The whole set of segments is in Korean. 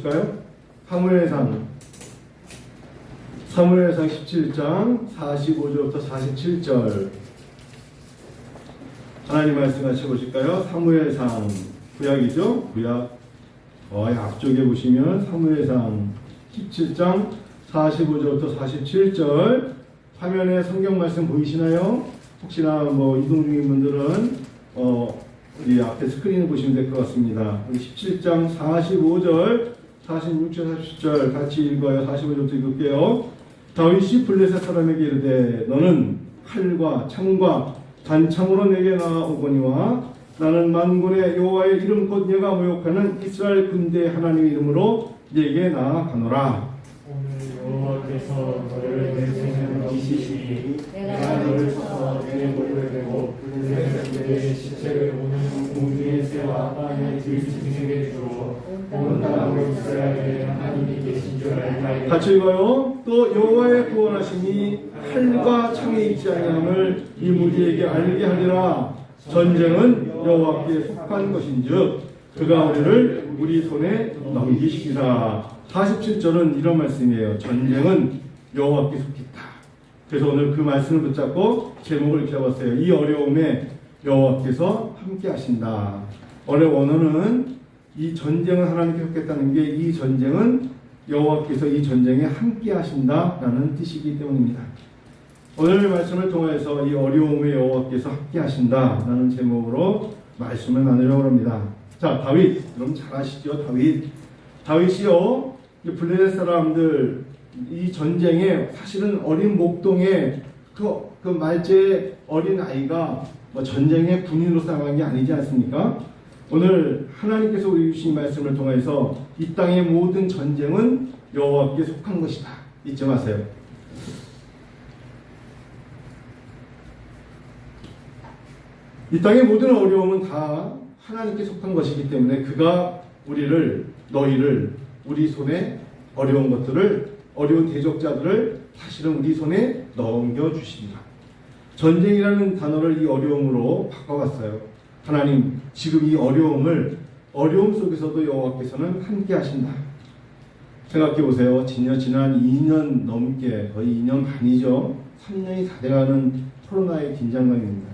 보실까요? 사무엘상 17장 45절부터 47절 하나님 말씀 같이 보실까요? 사무엘상 구약이죠? 구약 앞쪽에 보시면 사무엘상 17장 45절부터 47절 화면에 성경 말씀 보이시나요? 혹시나 이동 중인 분들은 우리 앞에 스크린을 보시면 될 것 같습니다. 17장 45절, 46절, 40절 같이 읽어요. 45절부터 읽을게요. 다윗이 블레셋 사람에게 이르되 너는 칼과 창과 단창으로 내게 나아오거니와 나는 만군의 여호와의 이름 곧 네가 모욕하는 이스라엘 군대 하나님의 이름으로 네게 나아가노라. 오늘 여호와께서 너를 내 생명으로 지시니 내가 너를 쳐서 내 목을 베고 블레셋의 시체를 오는 공중의 새와 땅의 들짐승에게 주어 온 땅으로 이스라엘의 하나님이 계신 줄 알게. 같이 읽어요. 또 여호와의 구원하심이 칼과 창에 있지 아니함을 이 무리에게 알게 하리라. 전쟁은 여호와께 속한 것인즉 그가 우리를 우리 손에 넘기시리라. 47절은 이런 말씀이에요. 전쟁은 여호와께 속했다. 그래서 오늘 그 말씀을 붙잡고 제목을 이렇게 잡았어요. 이 어려움에 여호와께서 함께 하신다. 원래 원어는 이 전쟁은 하나님께 속했다는 게 이 전쟁은 여호와께서 이 전쟁에 함께 하신다라는 뜻이기 때문입니다. 오늘 말씀을 통해서 이 어려움에 여호와께서 함께 하신다라는 제목으로 말씀을 나누려고 합니다. 자, 다윗, 여러분 잘 아시죠? 다윗이요, 블레셋 사람들 이 전쟁에 사실은 어린 목동에 그 말제 어린 아이가 전쟁의 군인으로 싸운 게 아니지 않습니까? 오늘 하나님께서 우리 주신 말씀을 통해서 이 땅의 모든 전쟁은 여호와께 속한 것이다. 잊지 마세요. 이 땅의 모든 어려움은 다 하나님께 속한 것이기 때문에 그가 너희를 우리 손에 어려운 것들을, 어려운 대적자들을 사실은 우리 손에 넘겨주십니다. 전쟁이라는 단어를 이 어려움으로 바꿔봤어요. 하나님, 지금 이 어려움 속에서도 여호와께서는 함께 하신다. 생각해 보세요. 지난 2년 넘게, 거의 2년 반이죠. 3년이 다 돼가는 코로나의 긴장감입니다.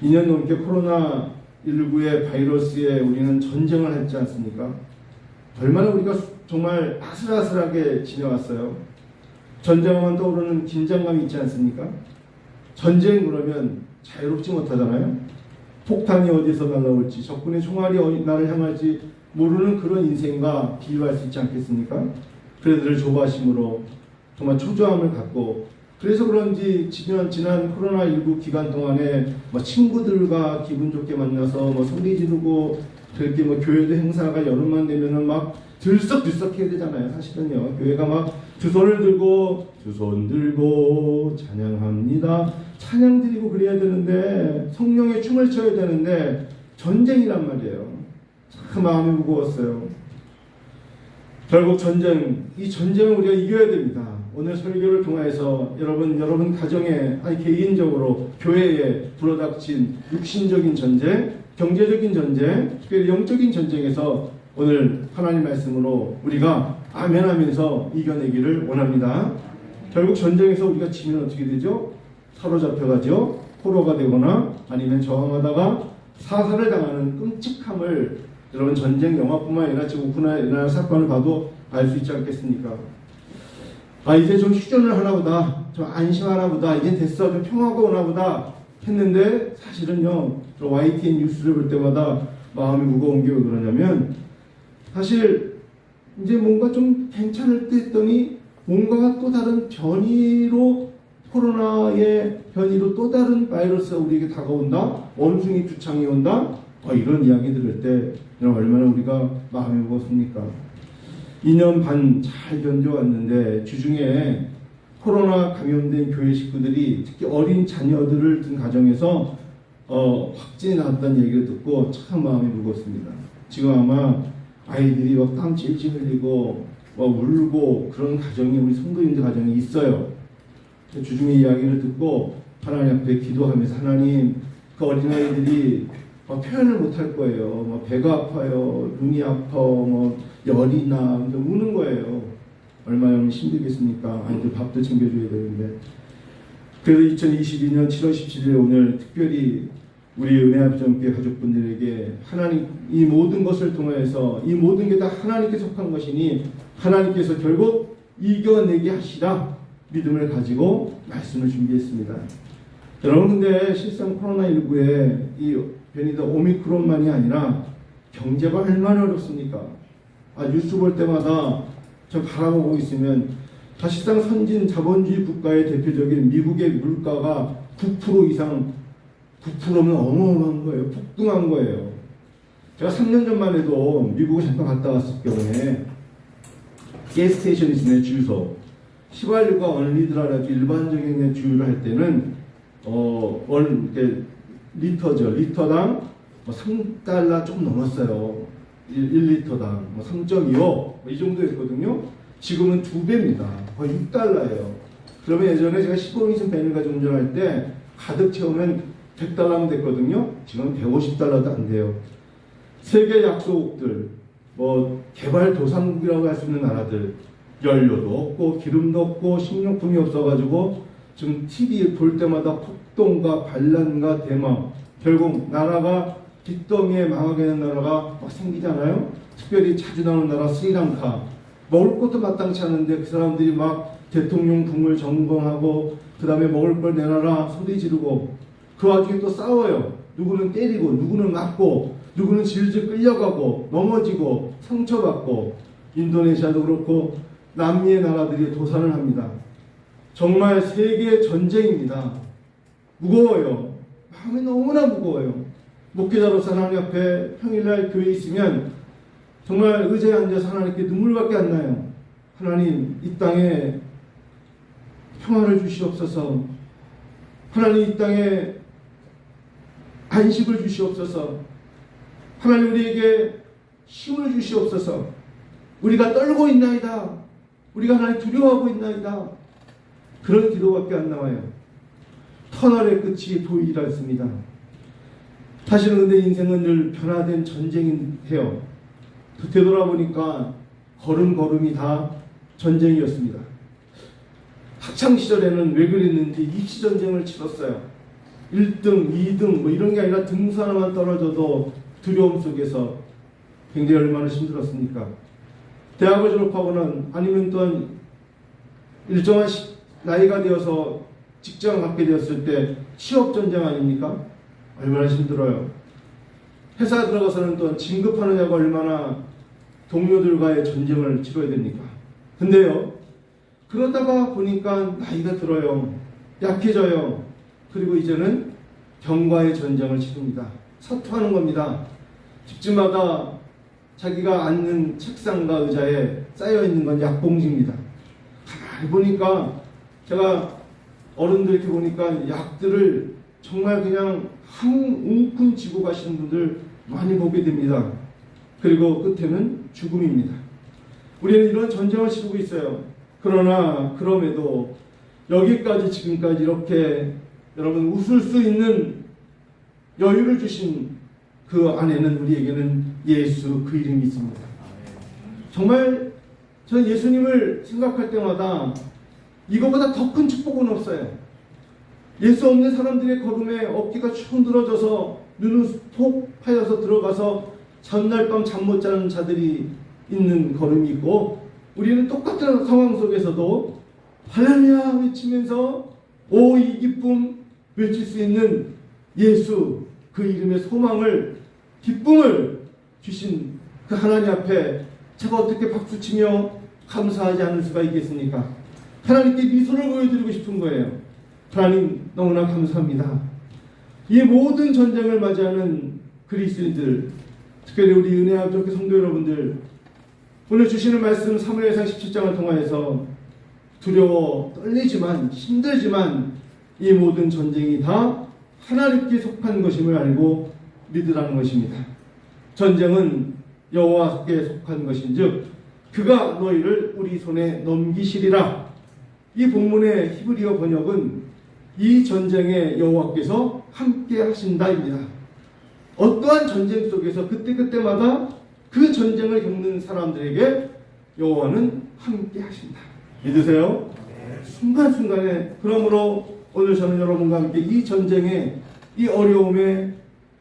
2년 넘게 코로나19의 바이러스에 우리는 전쟁을 했지 않습니까? 얼마나 우리가 정말 아슬아슬하게 지내왔어요. 전쟁하면 떠오르는 긴장감이 있지 않습니까? 전쟁 그러면 자유롭지 못하잖아요. 폭탄이 어디서 날아올지, 적군의 총알이 나를 향할지 모르는 그런 인생과 비유할 수 있지 않겠습니까? 그래서 늘 조바심으로 정말 초조함을 갖고, 그래서 그런지 지난 코로나19 기간 동안에 친구들과 기분 좋게 만나서 소리 지르고 그렇게 교회도 행사가 여름만 되면은 막 들썩들썩 해야 되잖아요. 사실은요. 교회가 막 두 손 들고 찬양합니다. 찬양 드리고 그래야 되는데 성령의 춤을 춰야 되는데 전쟁이란 말이에요. 참 마음이 무거웠어요. 결국 이 전쟁을 우리가 이겨야 됩니다. 오늘 설교를 통해서 여러분 가정에, 아니 개인적으로 교회에 불어닥친 육신적인 전쟁, 경제적인 전쟁, 특별히 영적인 전쟁에서 오늘 하나님 말씀으로 우리가 아멘하면서 이겨내기를 원합니다. 결국 전쟁에서 우리가 지면 어떻게 되죠? 사로잡혀가죠. 포로가 되거나 아니면 저항하다가 사살을 당하는 끔찍함을 여러분 전쟁 영화뿐만 아니라 지금 우크라이나 사건을 봐도 알 수 있지 않겠습니까? 이제 좀 휴전을 하나보다, 좀 안심하나보다, 이제 됐어, 좀 평화가 오나보다 했는데 사실은요, YTN 뉴스를 볼 때마다 마음이 무거운 게 왜 그러냐면, 사실 이제 뭔가 좀 괜찮을 때 했더니 뭔가가 또 다른 코로나의 변이로 또 다른 바이러스가 우리에게 다가온다, 원숭이 두창이 온다, 이런 이야기 들을 때 얼마나 우리가 마음이 무겁습니까? 2년 반 잘 견뎌왔는데 주중에 코로나 감염된 교회 식구들이 특히 어린 자녀들을 둔 가정에서 확진이 나왔다는 얘기를 듣고 참 마음이 무겁습니다. 지금 아마 아이들이 땀 질질 흘리고 울고 그런 가정이, 우리 성도님들 가정이 있어요. 주중에 이야기를 듣고 하나님 앞에 기도하면서, 하나님, 그 어린아이들이 표현을 못할 거예요. 배가 아파요, 눈이 아파, 열이 나 우는 거예요. 얼마나 힘들겠습니까? 아이들 밥도 챙겨줘야 되는데. 그래서 2022년 7월 17일 오늘 특별히 우리 은혜합정교회 가족분들에게 하나님 이 모든 것을 통해서 이 모든 게 다 하나님께 속한 것이니 하나님께서 결국 이겨내게 하시라 믿음을 가지고 말씀을 준비했습니다. 여러분 근데 실상 코로나19에 이 변이된 오미크론만이 아니라 경제가 얼마나 어렵습니까? 뉴스 볼 때마다 저 바라보고 있으면 사실상 선진 자본주의 국가의 대표적인 미국의 물가가 9% 이상 9%면 어마어마한 거예요. 폭등한 거예요. 제가 3년 전만 해도 미국을 잠깐 갔다 왔을 경우에 가스스테이션이 있으면 주유소 휘발유가 언리드라라도 일반적인 주유를 할 때는 리터죠. 리터당 3달러 조금 넘었어요. 1리터당 3.25 이 정도였거든요. 지금은 2배입니다. 거의 6달러예요. 그러면 예전에 제가 15인승 밴을 가지고 운전할 때 가득 채우면 100달러면 됐거든요. 지금 150달러도 안 돼요. 세계 약소국들, 개발도상국이라고 할 수 있는 나라들, 연료도 없고 기름도 없고 식료품이 없어가지고 지금 TV 볼 때마다 폭동과 반란과 대망, 결국 나라가 빚더미에 망하게 되는 나라가 막 생기잖아요. 특별히 자주 나오는 나라 스리랑카, 먹을 것도 마땅치 않은데 그 사람들이 막 대통령 궁을 점검하고 그 다음에 먹을 걸 내놔라 소리 지르고 그 와중에 또 싸워요. 누구는 때리고 누구는 맞고 누구는 질질 끌려가고 넘어지고 상처받고 인도네시아도 그렇고 남미의 나라들이 도산을 합니다. 정말 세계 전쟁입니다. 무거워요. 마음이 너무나 무거워요. 목회자로서 하나님 앞에 평일날 교회에 있으면 정말 의자에 앉아서 하나님께 눈물밖에 안 나요. 하나님 이 땅에 평화를 주시옵소서. 하나님 이 땅에 안식을 주시옵소서. 하나님 우리에게 힘을 주시옵소서. 우리가 떨고 있나이다. 우리가 하나님 두려워하고 있나이다. 그런 기도밖에 안 나와요. 터널의 끝이 보이질 않습니다. 사실은 근데 인생은 늘 변화된 전쟁이에요. 되돌아보니까 걸음걸음이 다 전쟁이었습니다. 학창시절에는 왜 그랬는지 입시전쟁을 치렀어요. 1등, 2등 이런 게 아니라 등수 하나만 떨어져도 두려움 속에서 굉장히 얼마나 힘들었습니까? 대학을 졸업하고는 아니면 또 일정한 나이가 되어서 직장을 갖게 되었을 때 취업전쟁 아닙니까? 얼마나 힘들어요. 회사 들어가서는 또 진급하느냐고 얼마나 동료들과의 전쟁을 치러야 됩니까? 근데요, 그러다가 보니까 나이가 들어요. 약해져요. 그리고 이제는 병과의 전쟁을 치릅니다. 사투하는 겁니다. 집집마다 자기가 앉는 책상과 의자에 쌓여있는 건 약봉지입니다. 가만히 보니까 제가 어른들 이렇게 보니까 약들을 정말 그냥 한 움큼 지고 가시는 분들 많이 보게 됩니다. 그리고 끝에는 죽음입니다. 우리는 이런 전쟁을 치르고 있어요. 그러나 그럼에도 여기까지 지금까지 이렇게 여러분 웃을 수 있는 여유를 주신 그 안에는 우리에게는 예수 그 이름이 있습니다. 정말 저는 예수님을 생각할 때마다 이거보다 더 큰 축복은 없어요. 예수 없는 사람들의 걸음에 어깨가 축 늘어져서 눈은 폭 파여서 들어가서 전날 밤 잠 못 자는 자들이 있는 걸음이 있고, 우리는 똑같은 상황 속에서도 할렐루야 외치면서 오 이 기쁨 외칠 수 있는 예수 그 이름의 소망을 기쁨을 주신 그 하나님 앞에 제가 어떻게 박수치며 감사하지 않을 수가 있겠습니까? 하나님께 미소를 보여드리고 싶은 거예요. 하나님 너무나 감사합니다. 이 모든 전쟁을 맞이하는 그리스도인들, 특별히 우리 은혜합정교회 성도 여러분들, 오늘 주시는 말씀 사무엘상 17장을 통하여서 두려워 떨리지만 힘들지만 이 모든 전쟁이 다 하나님께 속한 것임을 알고 믿으라는 것입니다. 전쟁은 여호와께 속한 것인즉 그가 너희를 우리 손에 넘기시리라. 이 본문의 히브리어 번역은 이 전쟁에 여호와께서 함께 하신다입니다. 어떠한 전쟁 속에서 그때그때마다 그 전쟁을 겪는 사람들에게 여호와는 함께 하신다. 믿으세요? 순간순간에. 그러므로 오늘 저는 여러분과 함께 이 전쟁에, 이 어려움에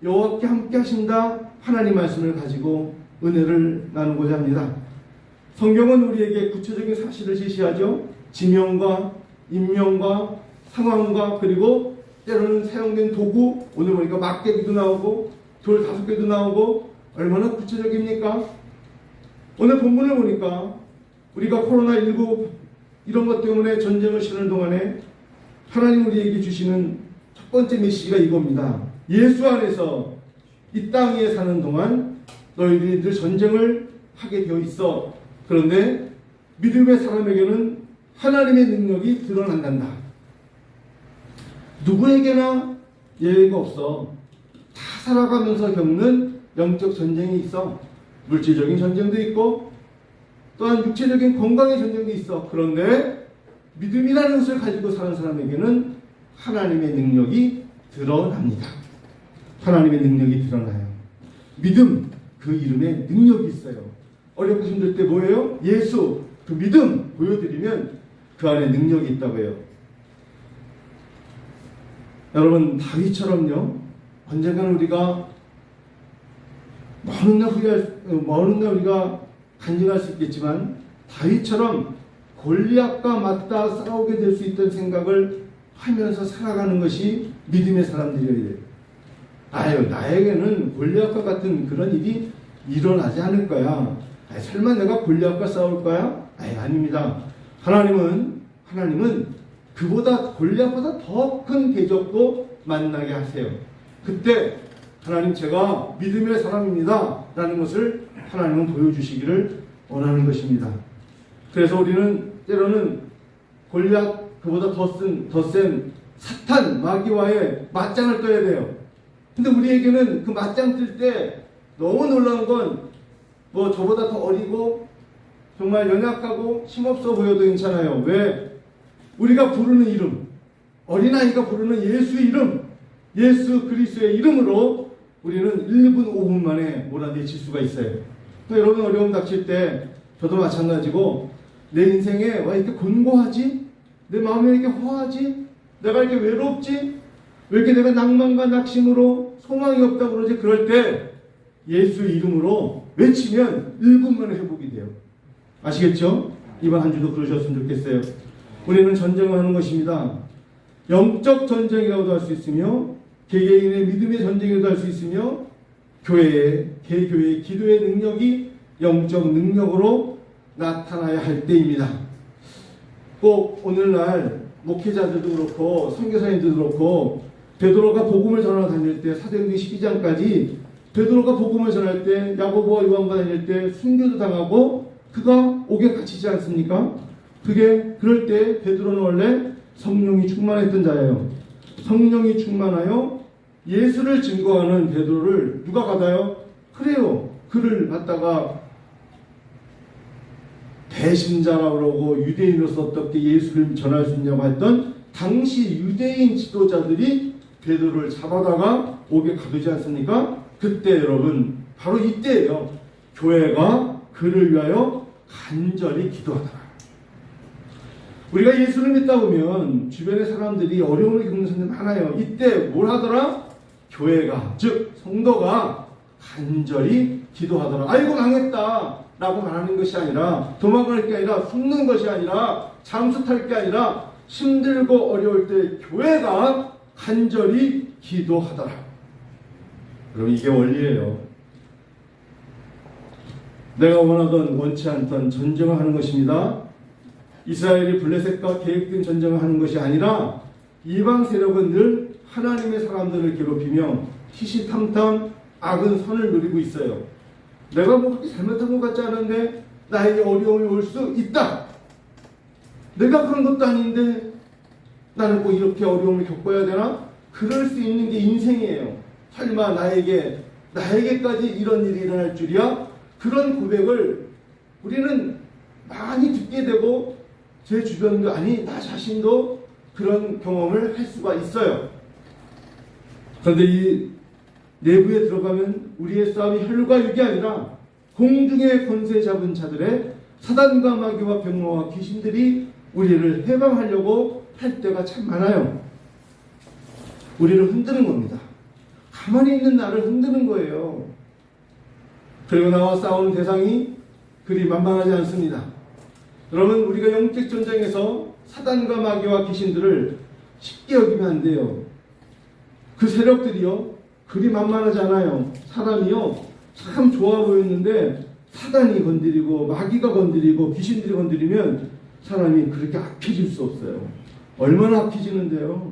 여호와께 함께 하신다 하나님 말씀을 가지고 은혜를 나누고자 합니다. 성경은 우리에게 구체적인 사실을 제시하죠. 지명과 인명과 상황과 그리고 때로는 사용된 도구, 오늘 보니까 막대기도 나오고 돌 5개도 나오고 얼마나 구체적입니까? 오늘 본문을 보니까 우리가 코로나19 이런 것 때문에 전쟁을 치르는 동안에 하나님 우리에게 주시는 첫 번째 메시지가 이겁니다. 예수 안에서 이 땅 위에 사는 동안 너희들이 늘 전쟁을 하게 되어 있어. 그런데 믿음의 사람에게는 하나님의 능력이 드러난단다. 누구에게나 예외가 없어. 다 살아가면서 겪는 영적 전쟁이 있어. 물질적인 전쟁도 있고 또한 육체적인 건강의 전쟁도 있어. 그런데 믿음이라는 것을 가지고 사는 사람에게는 하나님의 능력이 드러납니다. 하나님의 능력이 드러나요. 믿음, 그 이름에 능력이 있어요. 어렵고 힘들 때 뭐예요? 예수, 그 믿음 보여드리면 그 안에 능력이 있다고 해요. 여러분, 다윗처럼요, 언젠가는 우리가 먼 날 우리가 간증할 수 있겠지만 다윗처럼 골리앗과 맞닿아 싸우게 될 수 있다는 생각을 하면서 살아가는 것이 믿음의 사람들이어야 돼요. 아유, 나에게는 골리앗과 같은 그런 일이 일어나지 않을 거야. 아유, 설마 내가 골리앗과 싸울 거야? 아유, 아닙니다. 하나님은 그보다 골리앗보다 더 큰 대적도 만나게 하세요. 그때 하나님, 제가 믿음의 사람입니다 라는 것을 하나님은 보여주시기를 원하는 것입니다. 그래서 우리는 때로는 골리앗, 그보다 더 센 사탄, 마귀와의 맞짱을 떠야 돼요. 근데 우리에게는 그 맞짱 뜰 때 너무 놀라운 건 뭐 저보다 더 어리고 정말 연약하고 힘없어 보여도 괜찮아요. 왜? 우리가 부르는 이름, 어린아이가 부르는 예수 이름, 예수 그리스도의 이름으로 우리는 1분 5분 만에 몰아내칠 수가 있어요. 그러니까 여러분, 어려움 닥칠 때 저도 마찬가지고 내 인생에 왜 이렇게 곤고하지? 내 마음이 왜 이렇게 허하지? 내가 이렇게 외롭지? 왜 이렇게 내가 낭만과 낙심으로 소망이 없다고 그러지? 그럴 때 예수 이름으로 외치면 1분 만에 회복이 돼요. 아시겠죠? 이번 한 주도 그러셨으면 좋겠어요. 우리는 전쟁을 하는 것입니다. 영적 전쟁이라고도 할 수 있으며 개개인의 믿음의 전쟁이라고도 할 수 있으며 개교회의 기도의 능력이 영적 능력으로 나타나야 할 때입니다. 꼭 오늘날 목회자들도 그렇고 선교사님들도 그렇고 베드로가 복음을 전하러 다닐 때 사도행전 12장까지 베드로가 복음을 전할 때 야고보와 요한과 다닐 때 순교도 당하고 그가 옥에 갇히지 않습니까? 그럴 때 베드로는 원래 성령이 충만했던 자예요. 성령이 충만하여 예수를 증거하는 베드로를 누가 받아요? 그래요. 그를 갖다가 배신자라고 그러고 유대인으로서 어떻게 예수를 전할 수 있냐고 했던 당시 유대인 지도자들이 베드로를 잡아다가 옥에 가두지 않습니까? 그때 여러분, 바로 이때예요. 교회가 그를 위하여 간절히 기도하더라. 우리가 예수를 믿다 보면 주변의 사람들이 어려움을 겪는 사람들이 많아요. 이때 뭘 하더라? 교회가, 즉 성도가 간절히 기도하더라. 아이고 망했다 라고 말하는 것이 아니라, 도망갈 게 아니라, 숨는 것이 아니라, 잠수 탈 게 아니라, 힘들고 어려울 때 교회가 간절히 기도하더라. 여러분, 이게 원리예요. 내가 원하던 원치 않던 전쟁을 하는 것입니다. 이스라엘이 블레셋과 계획된 전쟁을 하는 것이 아니라 이방 세력은 늘 하나님의 사람들을 괴롭히며 희시탐탐 악은 선을 누리고 있어요. 내가 뭐 그렇게 잘못한 것 같지 않은데 나에게 어려움이 올 수 있다. 내가 그런 것도 아닌데 나는 꼭 이렇게 어려움을 겪어야 되나? 그럴 수 있는 게 인생이에요. 설마 나에게까지 이런 일이 일어날 줄이야? 그런 고백을 우리는 많이 듣게 되고 제 주변도, 아니 나 자신도 그런 경험을 할 수가 있어요. 그런데 이 내부에 들어가면 우리의 싸움이 혈과 육이 아니라 공중의 권세 잡은 자들의 사단과 마귀와 병魔와 귀신들이 우리를 해방하려고 할 때가 참 많아요. 우리를 흔드는 겁니다. 가만히 있는 나를 흔드는 거예요. 그리고 나와 싸우는 대상이 그리 만만하지 않습니다. 여러분, 우리가 영적 전쟁에서 사단과 마귀와 귀신들을 쉽게 여기면 안 돼요. 그 세력들이요, 그리 만만하지 않아요. 사람이요, 참 좋아 보였는데 사단이 건드리고 마귀가 건드리고 귀신들이 건드리면 사람이 그렇게 악해질 수 없어요. 얼마나 악해지는데요.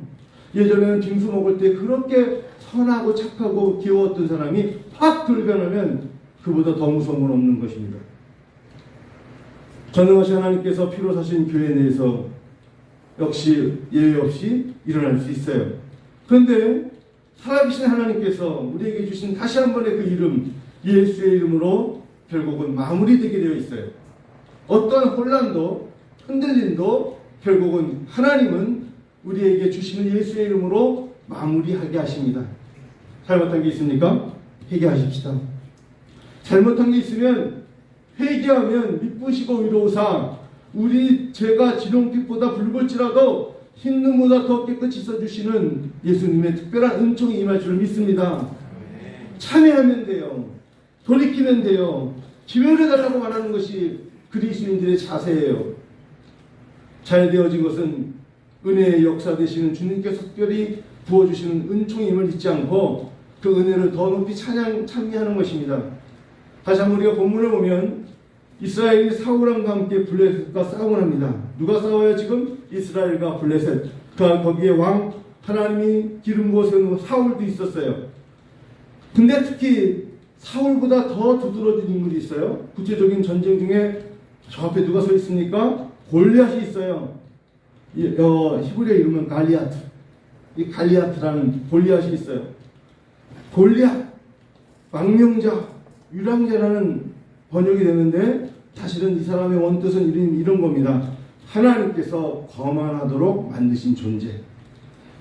예전에는 빙수 먹을 때 그렇게 선하고 착하고 귀여웠던 사람이 확 돌변하면 그보다 더 무서운 건 없는 것입니다. 전능하신 하나님께서 피로 사신 교회 내에서 역시 예외 없이 일어날 수 있어요. 그런데 살아계신 하나님께서 우리에게 주신 다시 한 번의 그 이름, 예수의 이름으로 결국은 마무리되게 되어 있어요. 어떤 혼란도 흔들림도 결국은 하나님은 우리에게 주시는 예수의 이름으로 마무리하게 하십니다. 잘못한 게 있습니까? 회개하십시다. 잘못한 게 있으면 회개하면 미쁘시고 위로우사 우리 죄가 지롱빛보다 붉을지라도 흰 눈보다 더 깨끗이 써주시는 예수님의 특별한 은총이 임할 줄 믿습니다. 참여하면 돼요. 돌이키면 돼요. 기회를 달라고 말하는 것이 그리스도인들의 자세예요. 잘 되어진 것은 은혜의 역사 되시는 주님께서 특별히 부어주시는 은총임을 잊지 않고 그 은혜를 더 높이 찬미하는 것입니다. 다시 한번 우리가 본문을 보면 이스라엘이 사울왕과 함께 블레셋과 싸움을 합니다. 누가 싸워요 지금? 이스라엘과 블레셋. 거기에 왕 하나님이 기름 부어 세운 사울도 있었어요. 근데 특히 사울보다 더 두드러진 인물이 있어요. 구체적인 전쟁 중에 저 앞에 누가 서 있습니까? 골리앗이 있어요. 히브리어 이름은 갈리아트. 이 갈리아트라는 골리앗이 있어요. 골리앗, 망명자, 유랑자라는 번역이 되는데 사실은 이 사람의 원뜻은 이런 겁니다. 하나님께서 거만하도록 만드신 존재.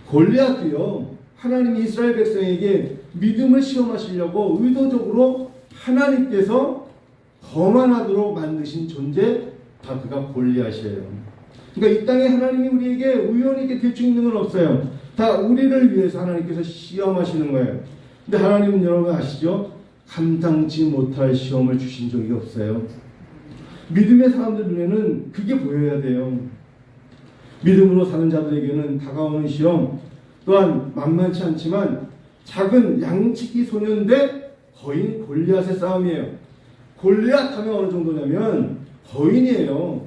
골리앗도요, 하나님이 이스라엘 백성에게 믿음을 시험하시려고 의도적으로 하나님께서 거만하도록 만드신 존재, 다 그가 골리앗이에요. 그러니까 이 땅에 하나님이 우리에게 우연히 이렇게 대충 있는 건 없어요. 다 우리를 위해서 하나님께서 시험하시는 거예요. 근데 하나님은 여러분 아시죠? 감당치 못할 시험을 주신 적이 없어요. 믿음의 사람들 눈에는 그게 보여야 돼요. 믿음으로 사는 자들에게는 다가오는 시험 또한 만만치 않지만 작은 양치기 소년대 거인 골리앗의 싸움이에요. 골리앗 하면 어느 정도냐면 거인이에요.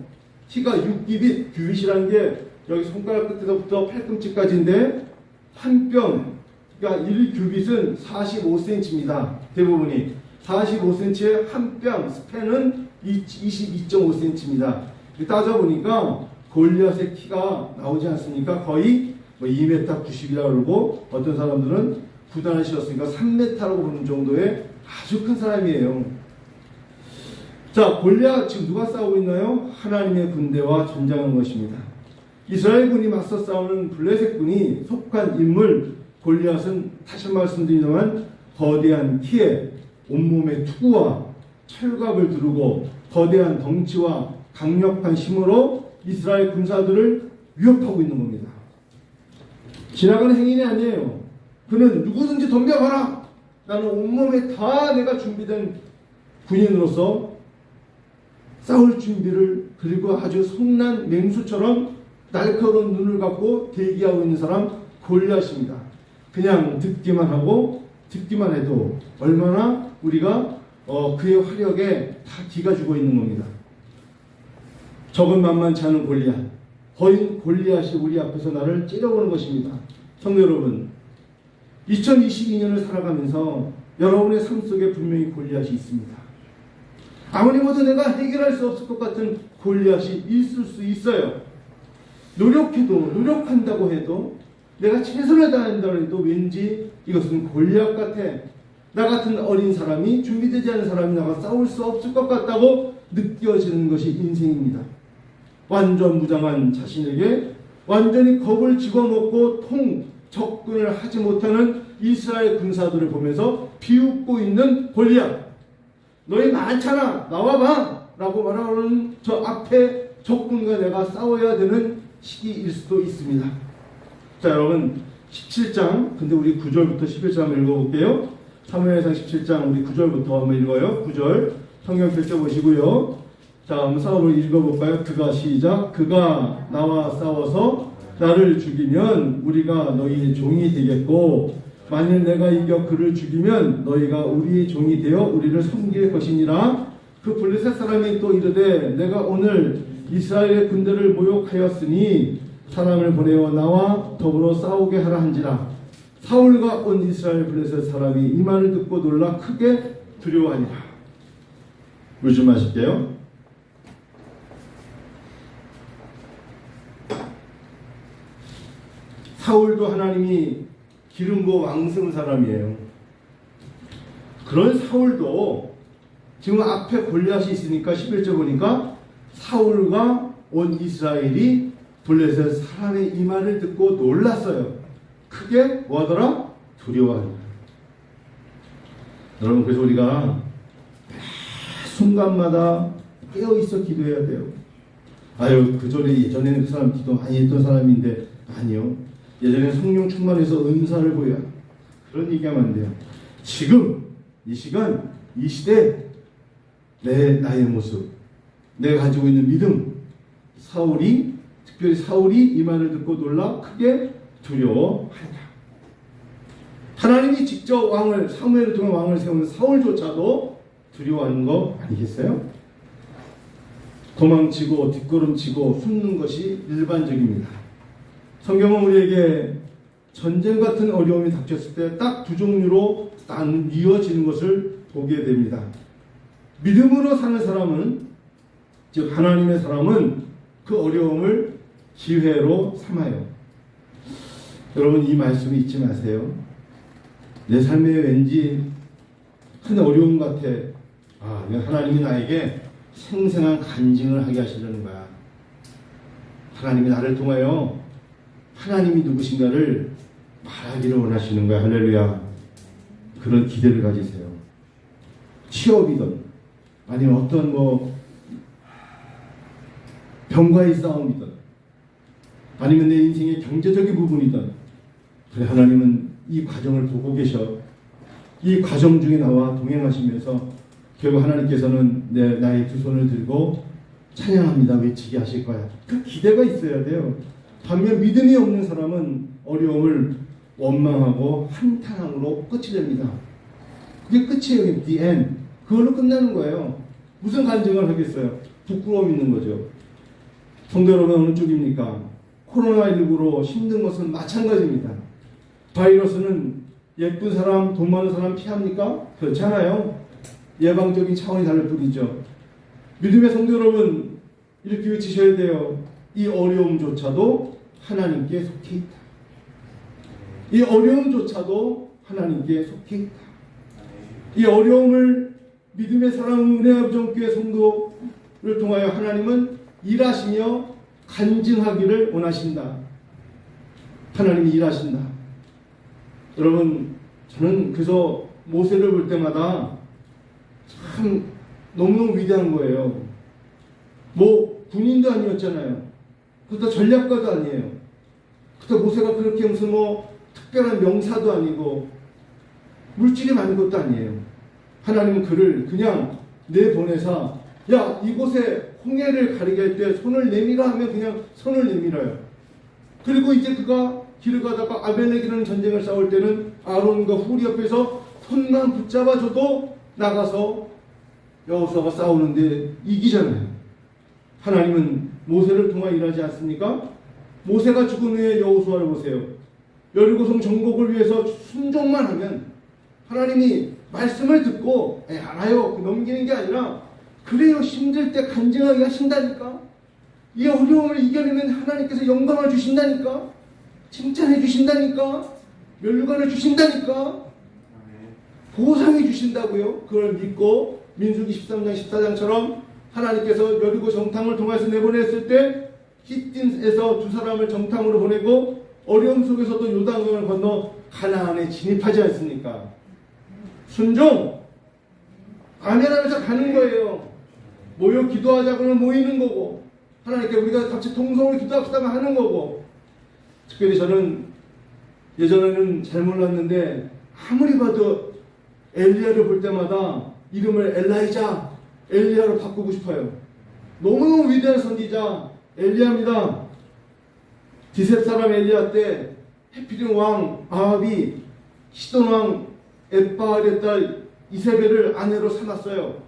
키가 6규빗, 규빗이라는 게 여기 손가락 끝에서부터 팔꿈치까지인데 한 뼘, 그러니까 1규빗은 45cm입니다. 대부분이 45cm에 한 뼘, 스팬은 22.5cm입니다. 따져보니까 골리앗의 키가 나오지 않습니까? 거의 2m 90이라고 그러고 어떤 사람들은 구단을 실었으니까 3m라고 보는 정도의 아주 큰 사람이에요. 자, 골리앗 지금 누가 싸우고 있나요? 하나님의 군대와 전장한 것입니다. 이스라엘 군이 맞서 싸우는 블레셋 군이 속한 인물 골리앗은 다시 말씀드리지만 거대한 키에 온몸에 투구와 철갑을 두르고 거대한 덩치와 강력한 힘으로 이스라엘 군사들을 위협하고 있는 겁니다. 지나가는 행인이 아니에요. 그는 누구든지 덤벼봐라. 나는 온몸에 다 내가 준비된 군인으로서 싸울 준비를, 그리고 아주 성난 맹수처럼 날카로운 눈을 갖고 대기하고 있는 사람 골리앗입니다. 그냥 듣기만 하고 듣기만 해도 얼마나 우리가 그의 화력에 다 기가 죽어 있는 겁니다. 적은 만만치 않은 골리앗, 거인 골리앗이 우리 앞에서 나를 찌려보는 것입니다. 성도 여러분, 2022년을 살아가면서 여러분의 삶 속에 분명히 골리앗이 있습니다. 아무리 모두 내가 해결할 수 없을 것 같은 골리앗이 있을 수 있어요. 노력한다고 해도 내가 최선을 다한다고 해도 왠지 이것은 골리앗 같아. 나 같은 어린 사람이, 준비되지 않은 사람이 나가 싸울 수 없을 것 같다고 느껴지는 것이 인생입니다. 완전 무장한 자신에게 완전히 겁을 집어먹고 접근을 하지 못하는 이스라엘 군사들을 보면서 비웃고 있는 골리앗. 너희 많잖아. 나와봐. 라고 말하는 저 앞에 적군과 내가 싸워야 되는 시기일 수도 있습니다. 자, 여러분 17장, 근데 우리 9절부터 11절 한번 읽어볼게요. 사무엘상 17장 우리 9절부터 한번 읽어요. 9절 성경 펼쳐보시고요. 자, 한번 싸움을 읽어볼까요? 그가 시작. 그가 나와 싸워서 나를 죽이면 우리가 너희의 종이 되겠고, 만일 내가 이겨 그를 죽이면 너희가 우리의 종이 되어 우리를 섬길 것이니라. 그 블레셋 사람이 또 이르되 내가 오늘 이스라엘의 군대를 모욕하였으니 사람을 보내어 나와 더불어 싸우게 하라 한지라. 사울과 온 이스라엘 블레셋 사람이 이 말을 듣고 놀라 크게 두려워하니라. 물 좀 마실게요. 사울도 하나님이 기름 부어 왕성 사람이에요. 그런 사울도 지금 앞에 골리앗이 있으니까 11절 보니까 사울과 온 이스라엘이 블레셋 사람의 이 말을 듣고 놀랐어요. 크게 뭐하더라? 두려워하더라. 여러분, 그래서 우리가 순간마다 깨어있어 기도해야 돼요. 아유, 예전에는 그 사람 기도 많이 했던 사람인데. 아니요, 예전에 성령 충만해서 은사를 보여야 그런 얘기하면 안 돼요. 지금 이 시간 이 시대 나의 모습, 내가 가지고 있는 믿음, 특별히 사울이 이 말을 듣고 놀라 크게 두려워한다. 하나님이 직접 사무엘을 통해 왕을 세우는 사울조차도 두려워하는 거 아니겠어요? 도망치고 뒷걸음치고 숨는 것이 일반적입니다. 성경은 우리에게 전쟁 같은 어려움이 닥쳤을 때 딱 두 종류로 나뉘어지는 것을 보게 됩니다. 믿음으로 사는 사람은, 즉 하나님의 사람은 그 어려움을 기회로 삼아요. 여러분, 이 말씀을 잊지 마세요. 내 삶에 왠지 큰 어려움 같아. 하나님이 나에게 생생한 간증을 하게 하시려는 거야. 하나님이 나를 통하여 하나님이 누구신가를 말하기를 원하시는 거야. 할렐루야. 그런 기대를 가지세요. 취업이든 아니면 어떤 병과의 싸움이든 아니면 내 인생의 경제적인 부분이든, 그래, 하나님은 이 과정을 보고 계셔. 이 과정 중에 나와 동행하시면서 결국 하나님께서는 나의 두 손을 들고 찬양합니다 외치게 하실 거야. 그 기대가 있어야 돼요. 반면 믿음이 없는 사람은 어려움을 원망하고 한탄함으로 끝이 됩니다. 그게 끝이에요. The end. 그걸로 끝나는 거예요. 무슨 간증을 하겠어요? 부끄러움 있는 거죠. 성도 여러분, 어느 쪽입니까? 코로나19로 힘든 것은 마찬가지입니다. 바이러스는 예쁜 사람, 돈 많은 사람 피합니까? 그렇지 않아요. 예방적인 차원이 다를 뿐이죠. 믿음의 성도 여러분, 이렇게 외치셔야 돼요. 이 어려움조차도 하나님께 속해 있다. 이 어려움조차도 하나님께 속해 있다. 이 어려움을 믿음의 사랑 은혜아버지교회 성도를 통하여 하나님은 일하시며 간증하기를 원하신다. 하나님이 일하신다. 여러분, 저는 그래서 모세를 볼 때마다 참 너무너무 위대한 거예요. 군인도 아니었잖아요. 그렇다 전략가도 아니에요. 그렇다 모세가 그렇게 무슨 특별한 명사도 아니고 물질이 많은 것도 아니에요. 하나님은 그를 그냥 내보내서 이곳에 홍해를 가리게 할 때 손을 내밀어 하면 그냥 손을 내밀어요. 그리고 이제 그가 길을 가다가 아벨렉이라는 전쟁을 싸울 때는 아론과 훌이 옆에서 손만 붙잡아줘도 나가서 여호수아가 싸우는데 이기잖아요. 하나님은 모세를 통해 일하지 않습니까? 모세가 죽은 후에 여호수아를 보세요. 여리고성 정복을 위해서 순종만 하면 하나님이 말씀을 듣고 알아요 넘기는 게 아니라 그래요 힘들 때 간증하게 하신다니까. 이 어려움을 이겨내면 하나님께서 영광을 주신다니까. 칭찬해 주신다니까. 면류관을 주신다니까. 보상해 주신다고요. 그걸 믿고 민수기 13장 14장처럼 하나님께서 여리고 정탐을 통해서 내보냈을 때 히틴에서 두 사람을 정탐으로 보내고 어려움 속에서도 요단강을 건너 가나안에 진입하지 않습니까? 순종. 아멘하면서 가는 거예요. 모여 기도하자고는 모이는 거고, 하나님께 우리가 같이 통성으로 기도합시다 하는 거고. 특별히 저는 예전에는 잘 몰랐는데 아무리 봐도 엘리야를 볼 때마다 이름을 엘리야로 바꾸고 싶어요. 너무너무 위대한 선지자 엘리야입니다. 디셉 사람 엘리야 때 헤피림 왕 아합이 시돈 왕 엣바알의 딸 이세벨을 아내로 삼았어요.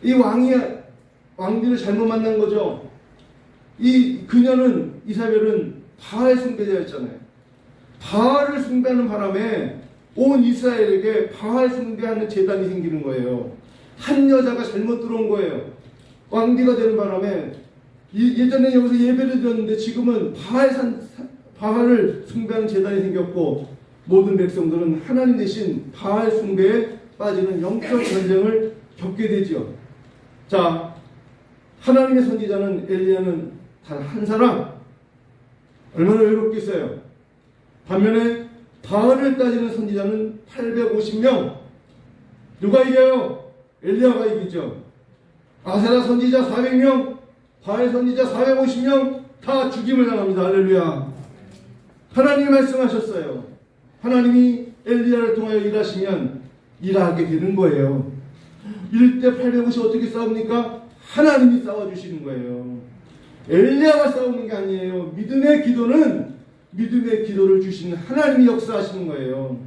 이 왕비를 잘못 만난 거죠. 그녀는 이세벨은 바알 숭배자였잖아요. 바알을 숭배하는 바람에 온 이스라엘에게 바알 숭배하는 재단이 생기는 거예요. 한 여자가 잘못 들어온 거예요. 왕비가 되는 바람에 예전에 여기서 예배를 드렸는데 지금은 바알을 숭배하는 재단이 생겼고, 모든 백성들은 하나님 대신 바알 숭배에 빠지는 영적 전쟁을 겪게 되죠. 자, 하나님의 선지자는 엘리야는 단 한 사람, 얼마나 외롭겠어요. 반면에 바알을 따지는 선지자는 850명. 누가 이겨요? 엘리야가 이기죠. 아세라 선지자 400명, 바알 선지자 450명 다 죽임을 당합니다. 할렐루야. 하나님이 말씀하셨어요. 하나님이 엘리야를 통하여 일하시면 일하게 되는 거예요. 1대 850 어떻게 싸웁니까? 하나님이 싸워주시는 거예요. 엘리야가 싸우는 게 아니에요. 믿음의 기도를 주시는 하나님이 역사하시는 거예요.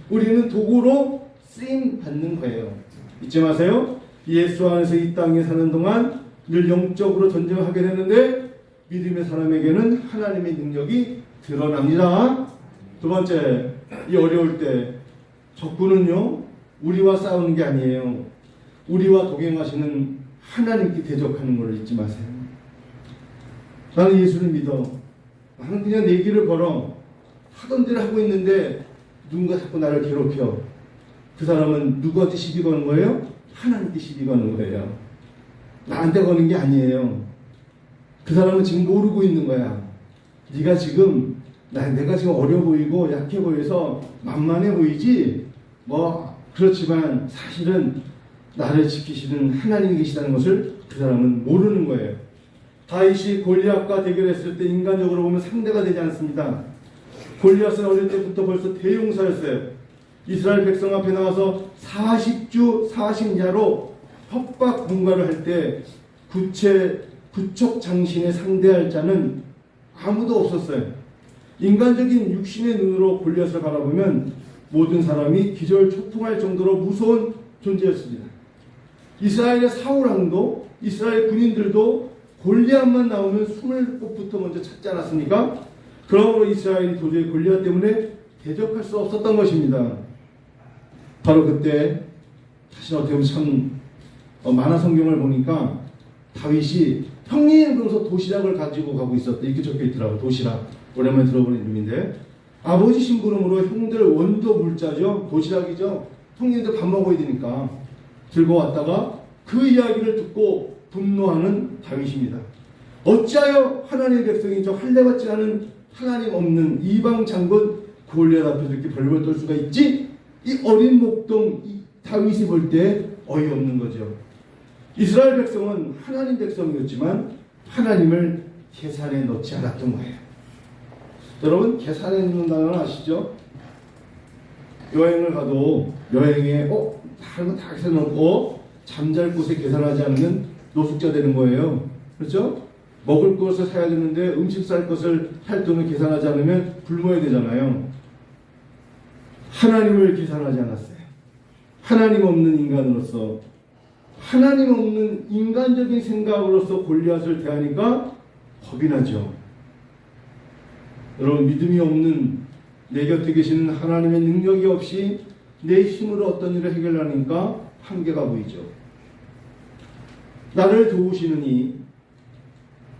우리는 도구로 쓰임 받는 거예요. 잊지 마세요. 예수 안에서 이 땅에 사는 동안 늘 영적으로 전쟁을 하게 되는데 믿음의 사람에게는 하나님의 능력이 드러납니다. 두 번째, 이 어려울 때 적군은요 우리와 싸우는 게 아니에요. 우리와 동행하시는 하나님께 대적하는 걸 잊지 마세요. 나는 예수를 믿어. 나는 그냥 내 길을 걸어. 하던 대로 하고 있는데 누군가 자꾸 나를 괴롭혀. 그 사람은 누구한테 시비 거는 거예요? 하나님께 시비 거는 거예요. 나한테 거는 게 아니에요. 그 사람은 지금 모르고 있는 거야. 네가 지금 내가 지금 어려 보이고 약해 보여서 만만해 보이지? 그렇지만 사실은 나를 지키시는 하나님이 계시다는 것을 그 사람은 모르는 거예요. 다윗이 골리앗과 대결했을 때 인간적으로 보면 상대가 되지 않습니다. 골리앗은 어릴 때부터 벌써 대용사였어요. 이스라엘 백성 앞에 나와서 40주 40야로 협박 공갈을 할 때 구척 장신에 상대할 자는 아무도 없었어요. 인간적인 육신의 눈으로 골리앗을 바라보면 모든 사람이 기절초통할 정도로 무서운 존재였습니다. 이스라엘의 사울왕도 이스라엘 군인들도 골리앗만 나오면 숨을 곳부터 먼저 찾지 않았습니까? 그러므로 이스라엘이 도저히 골리앗 때문에 대적할 수 없었던 것입니다. 바로 그때 사실 어떻게 보면 참 만화 성경을 보니까 다윗이 형님 그러면서 도시락을 가지고 가고 있었다 이렇게 적혀 있더라고요. 도시락. 오랜만에 들어보는 이름인데 아버지 심부름으로 형들 원도 물자죠. 도시락이죠. 형님들 밥 먹어야 되니까 들고 왔다가 그 이야기를 듣고 분노하는 다윗입니다. 어찌하여 하나님의 백성이 저 할례받지 않은 하나님 없는 이방 장군 골리앗 앞에서 이렇게 벌벌 떨 수가 있지? 이 어린 목동 다윗이 볼 때 어이없는 거죠. 이스라엘 백성은 하나님 백성이었지만 하나님을 계산에 넣지 않았던 거예요. 여러분 계산에 넣는다는 건 아시죠? 여행을 가도 여행에 다른 거 다 계산해 놓고 잠잘 곳에 계산하지 않으면 노숙자 되는 거예요. 그렇죠? 먹을 것을 사야 되는데 음식 살 것을 할 돈을 계산하지 않으면 굶어야 되잖아요. 하나님을 계산하지 않았어요. 하나님 없는 인간으로서 하나님 없는 인간적인 생각으로서 골리앗을 대하니까 겁이 나죠. 여러분 믿음이 없는 내 곁에 계시는 하나님의 능력이 없이 내 힘으로 어떤 일을 해결하니까 한계가 보이죠. 나를 도우시느니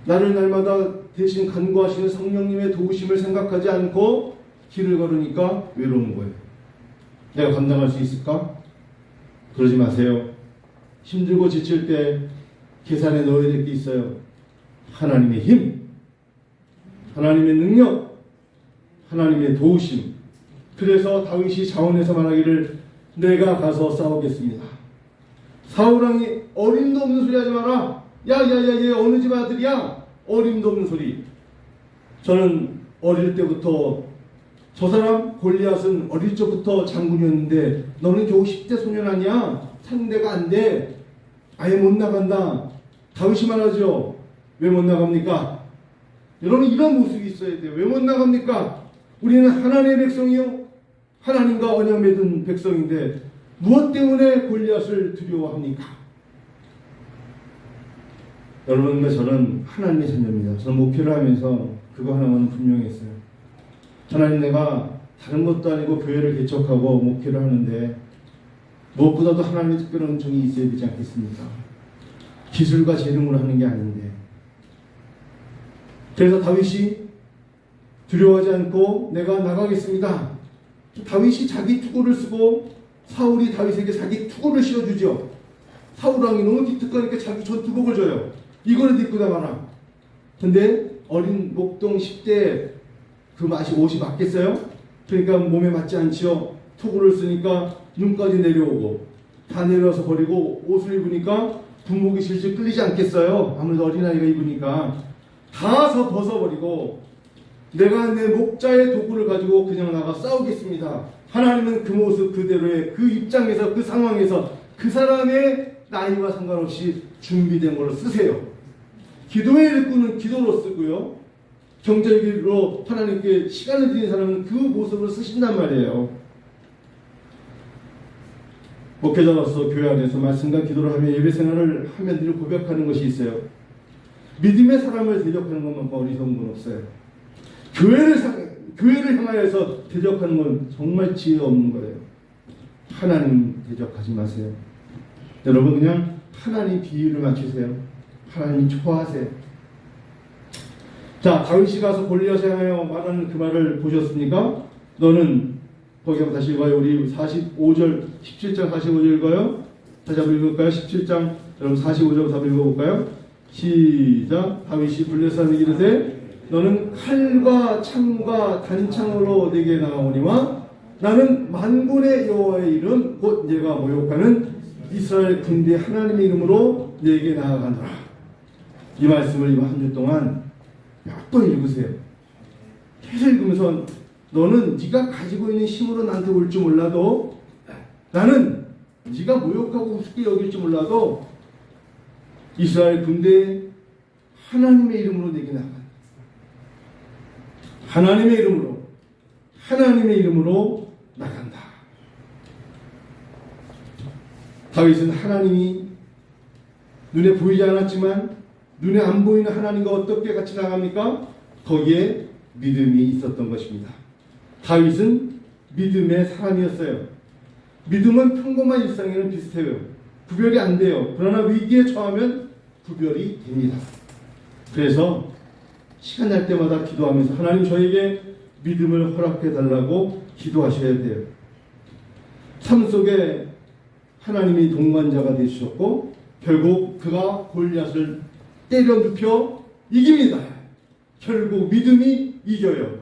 나를 날마다 대신 간구하시는 성령님의 도우심을 생각하지 않고 길을 걸으니까 외로운 거예요. 내가 감당할 수 있을까? 그러지 마세요. 힘들고 지칠 때 계산에 넣어야 될 게 있어요. 하나님의 힘, 하나님의 능력, 하나님의 도우심. 그래서 다윗이 자원해서 말하기를 내가 가서 싸우겠습니다. 사울왕이 어림도 없는 소리 하지 마라. 야야야, 얘 어느 집 아들이야? 어림도 없는 소리. 저는 어릴 때부터 저 사람 골리앗은 어릴 적부터 장군이었는데 너는 겨우 10대 소년 아니야? 상대가 안 돼. 아예 못 나간다. 다윗이 말하죠. 왜 못 나갑니까? 여러분, 이런 모습이 있어야 돼요. 왜 못 나갑니까? 우리는 하나님의 백성이요, 하나님과 언약 맺은 백성인데 무엇 때문에 골리앗을 두려워합니까? 여러분과 저는 하나님의 자녀입니다. 저는 목회를 하면서 그거 하나만 분명했어요. 하나님, 내가 다른 것도 아니고 교회를 개척하고 목회를 하는데 무엇보다도 하나님의 특별한 은총이 있어야 되지 않겠습니까? 기술과 재능으로 하는 게 아닌데. 그래서 다윗이 두려워하지 않고 내가 나가겠습니다. 다윗이 자기 투구를 쓰고 사울이 다윗에게 자기 투구를 씌워주죠. 사울왕이 너무 기특하니까 자기 전투복을 줘요. 이거라도 입고 나가라. 근데 어린 목동 10대 그 맛이 옷이 맞겠어요? 그러니까 몸에 맞지 않지요. 투구를 쓰니까 눈까지 내려오고 다 내려와서 버리고 옷을 입으니까 분목이 실실 끌리지 않겠어요? 아무래도 어린아이가 입으니까 다 벗어버리고 내가 내 목자의 도구를 가지고 그냥 나가 싸우겠습니다. 하나님은 그 모습 그대로의 그 입장에서 그 상황에서 그 사람의 나이와 상관없이 준비된 걸로 쓰세요. 기도의 일꾼은 기도로 쓰고요, 경제기로 하나님께 시간을 드리는 사람은 그 모습으로 쓰신단 말이에요. 목회자로서 교회 안에서 말씀과 기도를 하며 예배 생활을 하면 늘 고백하는 것이 있어요. 믿음의 사람을 대적하는 것만큼 어리석은 건 없어요. 교회를 향하여서 대적하는 건 정말 지혜 없는 거예요. 하나님 대적하지 마세요. 여러분, 그냥 하나님 비유를 맞추세요. 하나님 좋아하세요. 자, 다윗이 가서 골리앗에 향하여 말하는 그 말을 보셨습니까? 너는, 거기 한번 다시 읽어요. 우리 45절, 17장 45절 읽어요. 다시 한번 읽을까요? 17장, 여러분 45절부터 한번 읽어볼까요? 시작. 다윗이 블레셋에게 이르되 너는 칼과 창과 단창으로 내게 나가오니와 나는 만군의 여호와의 이름 곧 내가 모욕하는 이스라엘 군대 하나님의 이름으로 내게 나아가노라. 이 말씀을 이번 한 주 동안 몇 번 읽으세요. 계속 읽으면서 너는 네가 가지고 있는 힘으로 나한테 올 줄 몰라도, 나는 네가 모욕하고 우습게 여길 줄 몰라도 이스라엘 군대 하나님의 이름으로 내게 나아간다. 하나님의 이름으로 나간다. 다윗은 하나님이 눈에 보이지 않았지만 눈에 안 보이는 하나님과 어떻게 같이 나갑니까? 거기에 믿음이 있었던 것입니다. 다윗은 믿음의 사람이었어요. 믿음은 평범한 일상에는 비슷해요. 구별이 안 돼요. 그러나 위기에 처하면 구별이 됩니다. 그래서 시간 날 때마다 기도하면서 하나님 저에게 믿음을 허락해 달라고 기도하셔야 돼요. 삶 속에 하나님이 동반자가 되주셨고 결국 그가 골리앗을 때려 눕혀 이깁니다. 결국 믿음이 이겨요.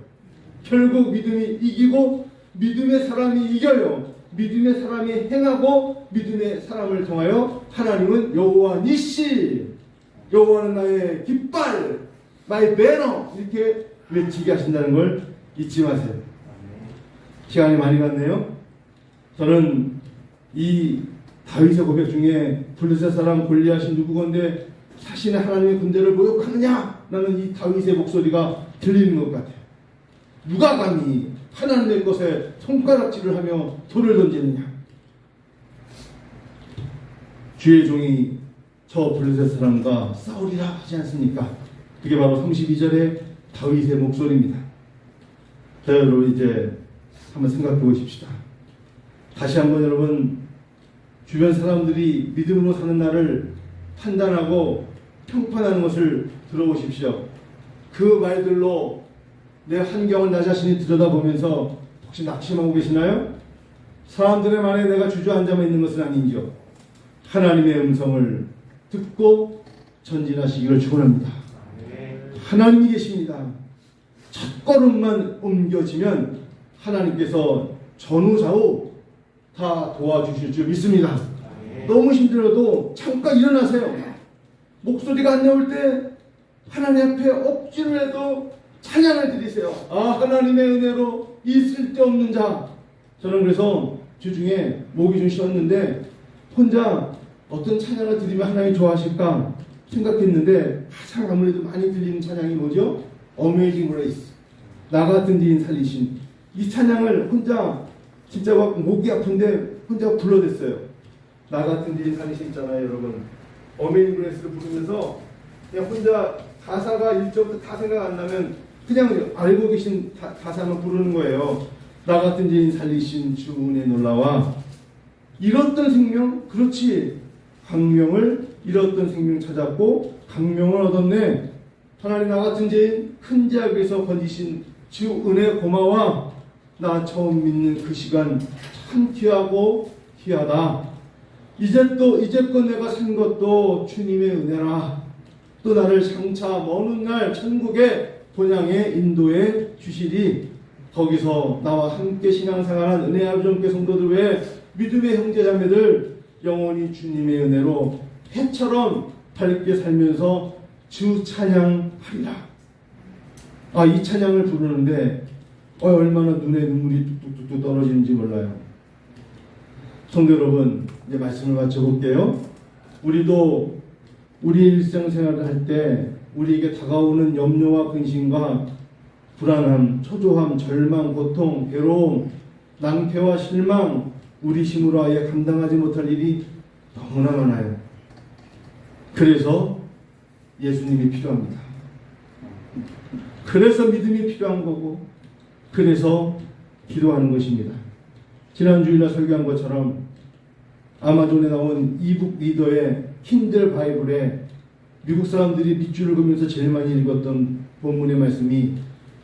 결국 믿음이 이기고 믿음의 사람이 이겨요. 믿음의 사람이 행하고 믿음의 사람을 통하여 하나님은 여호와 니시, 여호와는 나의 깃발, 나의 배너, 이렇게 외치게 하신다는 걸 잊지 마세요. 시간이 많이 갔네요. 저는 이 다윗의 고백 중에 블레셋 사람 골리앗이 누구건데 자신의 하나님의 군대를 모욕하느냐? 라는 이 다윗의 목소리가 들리는 것 같아요. 누가 감히 하나님의 것에 손가락질을 하며 돌을 던지느냐? 주의 종이 저 블레셋 사람과 싸우리라 하지 않습니까? 그게 바로 32절의 다윗의 목소리입니다. 자, 여러분 이제 한번 생각해 보십시다. 다시 한번 여러분, 주변 사람들이 믿음으로 사는 나를 판단하고 평판하는 것을 들어보십시오. 그 말들로 내 환경을 나 자신이 들여다보면서 혹시 낙심하고 계시나요? 사람들의 말에 내가 주저앉아 있는 것은 아닌지요. 하나님의 음성을 듣고 전진하시기를 축원합니다. 하나님이 계십니다. 첫 걸음만 옮겨지면 하나님께서 전후 좌우 다 도와주실 줄 믿습니다. 너무 힘들어도 잠깐 일어나세요. 목소리가 안 나올 때 하나님 앞에 억지로 해도 찬양을 드리세요. 아, 하나님의 은혜로 이 쓸데없는 자. 저는 그래서 주중에 목이 좀 쉬었는데 혼자 어떤 찬양을 드리면 하나님 좋아하실까 생각했는데 가장 아무래도 많이 들리는 찬양이 뭐죠? Amazing Grace. 나 같은 지인 살리신. 이 찬양을 혼자 진짜 막 목이 아픈데 혼자 불러댔어요. 나 같은 지인 살리신 있잖아요, 여러분. Amazing Grace를 부르면서 그냥 혼자 가사가 1절부터 다 생각 안 나면 그냥 알고 계신 가사만 부르는 거예요. 나 같은 죄인 살리신 주 은혜 놀라와 잃었던 생명, 그렇지, 광명을 잃었던 생명 찾았고 광명을 얻었네. 하나님, 나 같은 죄인 큰 죄악에서 건지신 주 은혜 고마워. 나 처음 믿는 그 시간 참 귀하고 귀하다. 이제껏 내가 산 것도 주님의 은혜라. 또 나를 장차 먼 날 천국의 본향에 인도해 주시리. 거기서 나와 함께 신앙생활한 은혜 아버지께 성도들 외에 믿음의 형제자매들 영원히 주님의 은혜로 해처럼 밝게 살면서 주 찬양하리라. 아, 이 찬양을 부르는데 얼마나 눈에 눈물이 뚝뚝뚝 떨어지는지 몰라요. 성도 여러분, 이제 말씀을 마쳐볼게요. 우리도 우리 일상생활을 할 때 우리에게 다가오는 염려와 근심과 불안함, 초조함, 절망, 고통, 괴로움, 낭패와 실망, 우리 힘으로 아예 감당하지 못할 일이 너무나 많아요. 그래서 예수님이 필요합니다. 그래서 믿음이 필요한 거고, 그래서 기도하는 것입니다. 지난 주일날 설교한 것처럼 아마존에 나온 이북 리더의 킨들 바이블에 미국 사람들이 밑줄을 그으면서 제일 많이 읽었던 본문의 말씀이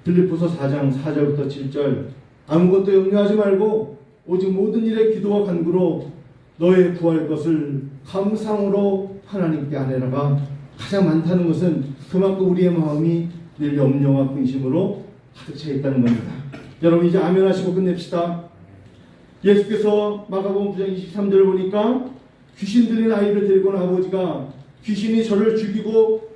빌립보서 4장 4절부터 7절. 아무것도 염려하지 말고 오직 모든 일에 기도와 간구로 너의 구할 것을 감상으로 하나님께 아뢰라가 가장 많다는 것은 그만큼 우리의 마음이 늘 염려와 근심으로 가득 차 있다는 겁니다. 여러분, 이제 아멘 하시고 끝냅시다. 예수께서 마가복음 9장 23절을 보니까 귀신 들린 아이를 데리고 온 아버지가 귀신이 저를 죽이고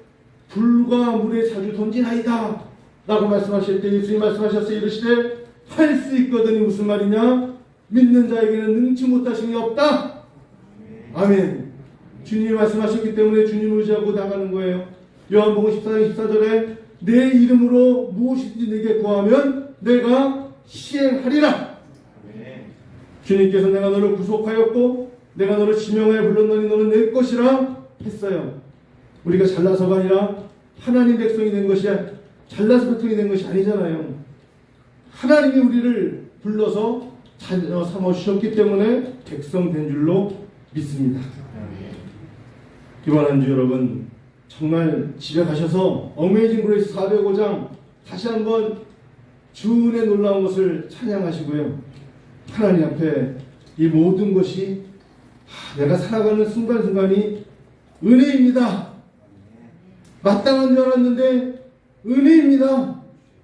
불과 물에 자주 던지나이다 라고 말씀하실 때 예수님이 말씀하셨어요. 이르시되 할 수 있거든이 무슨 말이냐? 믿는 자에게는 능치 못하심이 없다. 아멘. 주님이 말씀하셨기 때문에 주님을 의지하고 나가는 거예요. 요한복음 14장 14절에 내 이름으로 무엇이든지 내게 구하면 내가 시행하리라. 주님께서 내가 너를 구속하였고 내가 너를 지명하여 불렀노니 너는 내 것이라 했어요. 우리가 잘나서가 아니라 하나님 백성이 된 것이 잘나서 백성이 된 것이 아니잖아요. 하나님이 우리를 불러서 자녀 삼아 주셨기 때문에 백성 된 줄로 믿습니다. 이번 한 주 여러분 정말 집에 가셔서 어메이징 그레이스 405장 다시 한번 주 은혜 놀라운 것을 찬양하시고요. 하나님 앞에 이 모든 것이 내가 살아가는 순간순간이 은혜입니다. 마땅한 줄 알았는데 은혜입니다.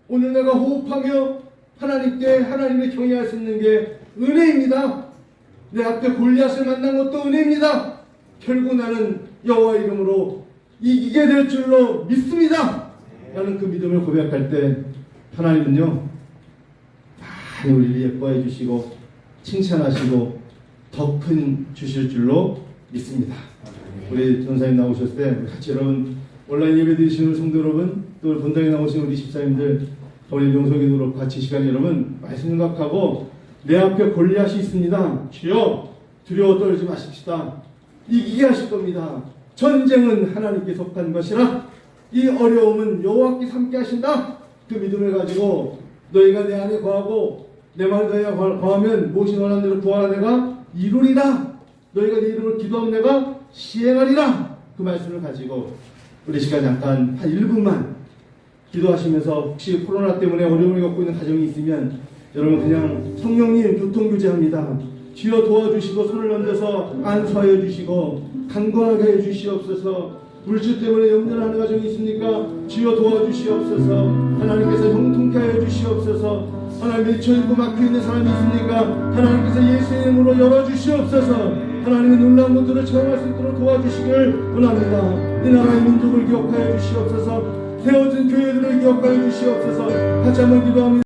오늘 내가 호흡하며 하나님께 하나님의 경외할 수 있는 게 은혜입니다. 내 앞에 골리앗을 만난 것도 은혜입니다. 결국 나는 여호와 이름으로 이기게 될 줄로 믿습니다. 라는 그 믿음을 고백할 때 하나님은요 많이 우리를 예뻐해 주시고 칭찬하시고 더 큰 주실 줄로 믿습니다. 우리 전사님 나오셨을 때 같이 여러분 온라인 예배 드리시는 성도 여러분 또 본당에 나오신 우리 집사님들 우리 명소기도로 같이 시간에 여러분 말씀 생각하고 내 앞에 골리앗이 있습니다. 주여 두려워 떨지 마십시다. 이기게 하실 겁니다. 전쟁은 하나님께 속한 것이라 이 어려움은 여호와께서 함께 하신다. 그 믿음을 가지고 너희가 내 안에 거하고 내 말에 너희가 거하면 무엇이 원하는 대로 구하라 내가 이루리라. 너희가 내 이름을 기도하면 내가 시행하리라. 그 말씀을 가지고 우리 시간 잠깐 한 1분만 기도하시면서 혹시 코로나 때문에 어려움을 겪고 있는 가정이 있으면 여러분 그냥 성령님 교통규제합니다. 주여 도와주시고 손을 얹어서 안수하여 주시고 강건하게 해주시옵소서. 물질 때문에 염려하는 가정이 있습니까? 주여 도와주시옵소서. 하나님께서 형통케 하여 주시옵소서. 하나님 미쳐있고 막혀있는 사람이 있습니까? 하나님께서 예수의 이름으로 열어주시옵소서. 하나님의 놀라운 것들을 체험할 수 있도록 도와주시길 원합니다. 이 나라의 민족을 기억하여 주시옵소서. 세워진 교회들을 기억하여 주시옵소서. 다시 한번 기도합니다.